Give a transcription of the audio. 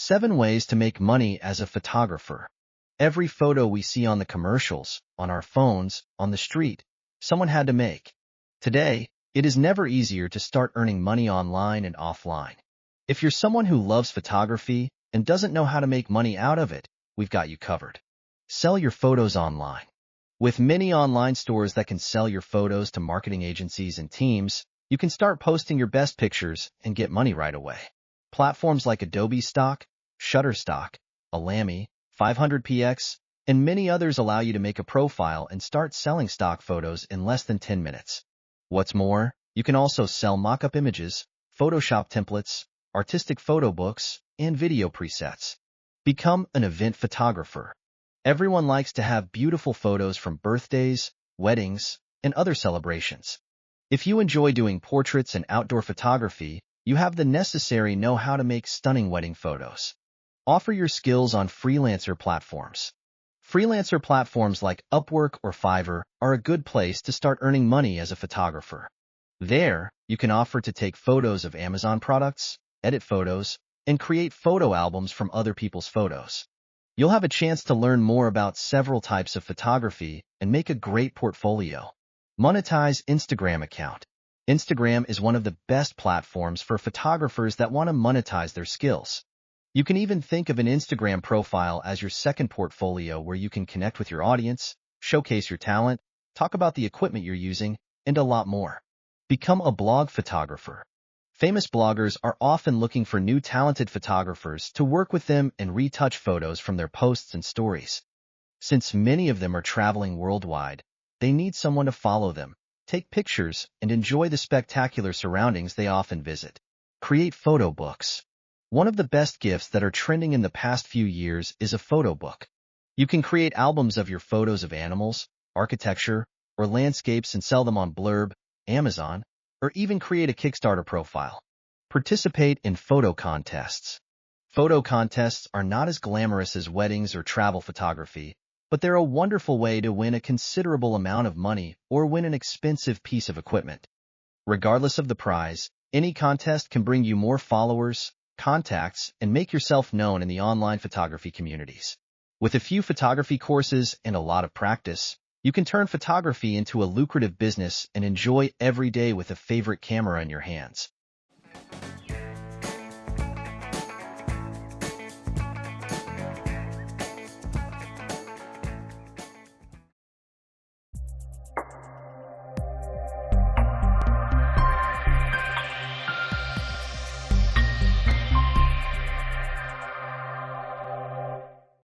7 ways to make money as a photographer. Every photo we see on the commercials, on our phones, on the street, someone had to make. Today, it is never easier to start earning money online and offline. If you're someone who loves photography and doesn't know how to make money out of it, we've got you covered. Sell your photos online. With many online stores that can sell your photos to marketing agencies and teams, you can start posting your best pictures and get money right away. Platforms like Adobe Stock, Shutterstock, Alamy, 500px, and many others allow you to make a profile and start selling stock photos in less than 10 minutes. What's more, you can also sell mock-up images, Photoshop templates, artistic photo books, and video presets. Become an event photographer. Everyone likes to have beautiful photos from birthdays, weddings, and other celebrations. If you enjoy doing portraits and outdoor photography, you have the necessary know-how to make stunning wedding photos. Offer your skills on freelancer platforms. Freelancer platforms like Upwork or Fiverr are a good place to start earning money as a photographer. There, you can offer to take photos of Amazon products, edit photos, and create photo albums from other people's photos. You'll have a chance to learn more about several types of photography and make a great portfolio. Monetize Instagram account. Instagram is one of the best platforms for photographers that want to monetize their skills. You can even think of an Instagram profile as your second portfolio where you can connect with your audience, showcase your talent, talk about the equipment you're using, and a lot more. Become a blog photographer. Famous bloggers are often looking for new talented photographers to work with them and retouch photos from their posts and stories. Since many of them are traveling worldwide, they need someone to follow them, take pictures, and enjoy the spectacular surroundings they often visit. Create photo books. One of the best gifts that are trending in the past few years is a photo book. You can create albums of your photos of animals, architecture, or landscapes and sell them on Blurb, Amazon, or even create a Kickstarter profile. Participate in photo contests. Photo contests are not as glamorous as weddings or travel photography, but they're a wonderful way to win a considerable amount of money or win an expensive piece of equipment. Regardless of the prize, any contest can bring you more followers, contacts, and make yourself known in the online photography communities. With a few photography courses and a lot of practice, you can turn photography into a lucrative business and enjoy every day with a favorite camera in your hands.